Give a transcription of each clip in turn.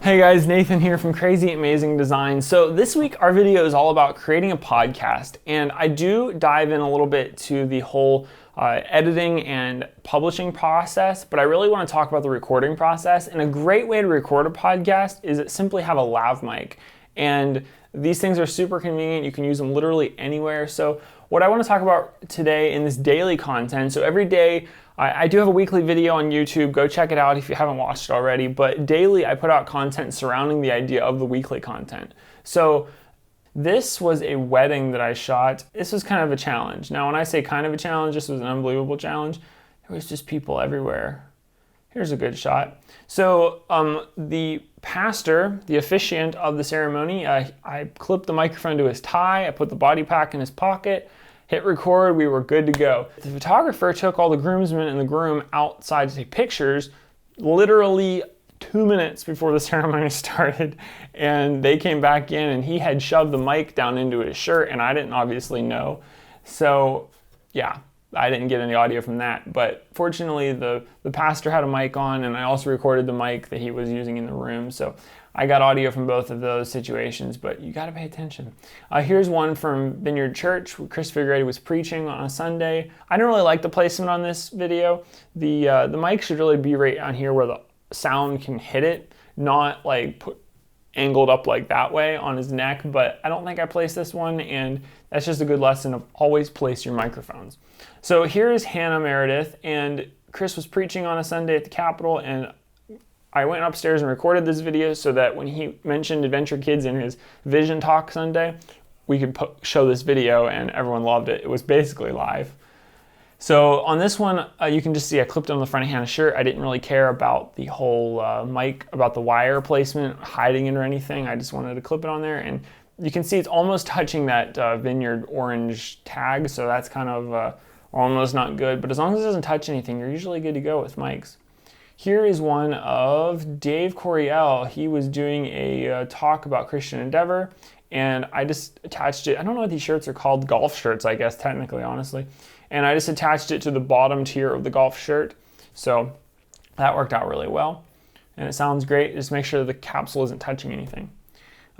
Hey guys, Nathan here from Crazy Amazing Design. So this week our video is all about creating a podcast, and I do dive in a little bit to the whole editing and publishing process, but I really want to talk about the recording process. And a great way to record a podcast is simply have a lav mic. And these things are super convenient. You can use them literally anywhere. So what I want to talk about today in this daily content, so every day I do have a weekly video on YouTube. Go check it out if you haven't watched it already. But daily I put out content surrounding the idea of the weekly content. So this was a wedding that I shot. This was kind of a challenge. Now when I say kind of a challenge, this was an unbelievable challenge. There was just people everywhere. Here's a good shot. So the pastor, the officiant of the ceremony, I clipped the microphone to his tie. I put the body pack in his pocket. Hit record, we were good to go. The photographer took all the groomsmen and the groom outside to take pictures literally 2 minutes before the ceremony started, and they came back in and he had shoved the mic down into his shirt and I didn't obviously know. So yeah, I didn't get any audio from that, but fortunately the pastor had a mic on, and I also recorded the mic that he was using in the room. So I got audio from both of those situations, but you gotta pay attention. Here's one from Vineyard Church. Chris Figueredo was preaching on a Sunday. I don't really like the placement on this video. The mic should really be right on here where the sound can hit it, not like angled up like that way on his neck, but I don't think I placed this one, and that's just a good lesson of always place your microphones. So here's Hannah Meredith, and Chris was preaching on a Sunday at the Capitol, and I went upstairs and recorded this video so that when he mentioned Adventure Kids in his Vision Talk Sunday, we could show this video, and everyone loved it. It was basically live. So on this one, you can just see I clipped it on the front of Hannah's shirt. I didn't really care about the whole mic, about the wire placement, hiding it or anything. I just wanted to clip it on there, and you can see it's almost touching that Vineyard orange tag, so that's kind of almost not good. But as long as it doesn't touch anything, you're usually good to go with mics. Here is one of Dave Coryell. He was doing a talk about Christian Endeavor, and I just attached it. I don't know what these shirts are called, golf shirts, I guess, technically, honestly. And I just attached it to the bottom tier of the golf shirt. So that worked out really well. And it sounds great. Just make sure the capsule isn't touching anything.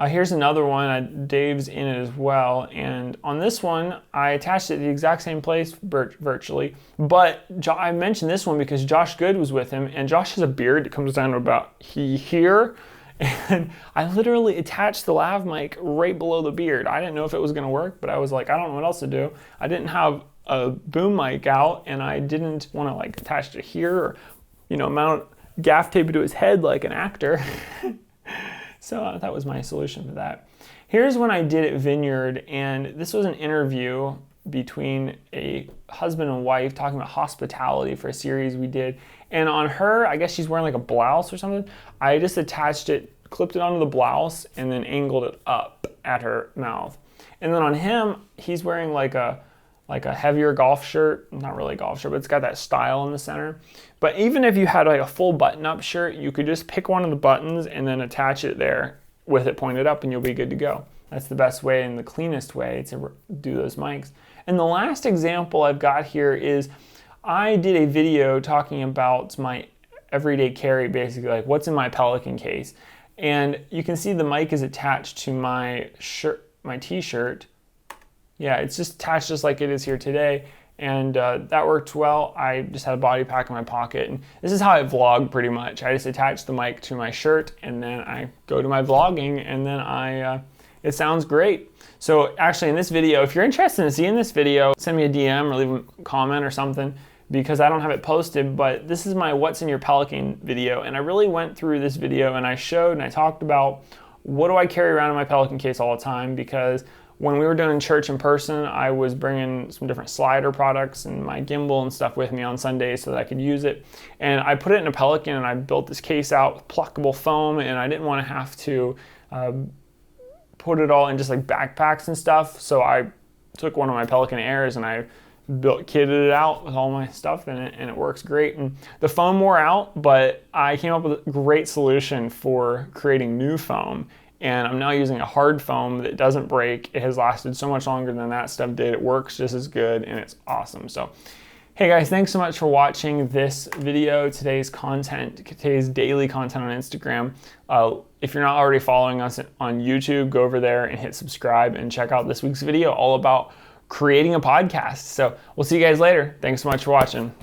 Here's another one. Dave's in it as well. And on this one, I attached it to the exact same place virtually. But I mentioned this one because Josh Good was with him. And Josh has a beard that comes down to about here. And I literally attached the lav mic right below the beard. I didn't know if it was going to work, but I was like, I don't know what else to do. I didn't have a boom mic out, and I didn't want to like attach it here or, mount gaff tape it to his head like an actor. So that was my solution for that. Here's when I did at Vineyard, and this was an interview between a husband and wife talking about hospitality for a series we did. And on her, I guess she's wearing like a blouse or something. I just attached it, clipped it onto the blouse, and then angled it up at her mouth. And then on him, he's wearing like a heavier golf shirt, not really a golf shirt, but it's got that style in the center. But even if you had like a full button-up shirt, you could just pick one of the buttons and then attach it there with it pointed up, and you'll be good to go. That's the best way and the cleanest way to do those mics. And the last example I've got here is I did a video talking about my everyday carry, basically like what's in my Pelican case. And you can see the mic is attached to my shirt, my t-shirt. Yeah, it's just attached just like it is here today, and that worked well. I just had a body pack in my pocket, and this is how I vlog pretty much. I just attach the mic to my shirt, and then I go to my vlogging, and then it sounds great. So actually in this video, if you're interested in seeing this video, send me a DM or leave a comment or something, because I don't have it posted, but this is my What's in Your Pelican video, and I really went through this video and I showed and I talked about what do I carry around in my Pelican case all the time, because when we were doing church in person, I was bringing some different slider products and my gimbal and stuff with me on Sundays so that I could use it. And I put it in a Pelican, and I built this case out with pluckable foam, and I didn't want to have to put it all in just like backpacks and stuff. So I took one of my Pelican Airs and I kitted it out with all my stuff in it, and it works great. And the foam wore out, but I came up with a great solution for creating new foam. And I'm now using a hard foam that doesn't break. It has lasted so much longer than that stuff did. It works just as good, and it's awesome. So Hey guys, thanks so much for watching this video, today's daily content on Instagram. If you're not already following us on YouTube, go over there and hit subscribe and check out this week's video all about creating a podcast. So we'll see you guys later. Thanks so much for watching.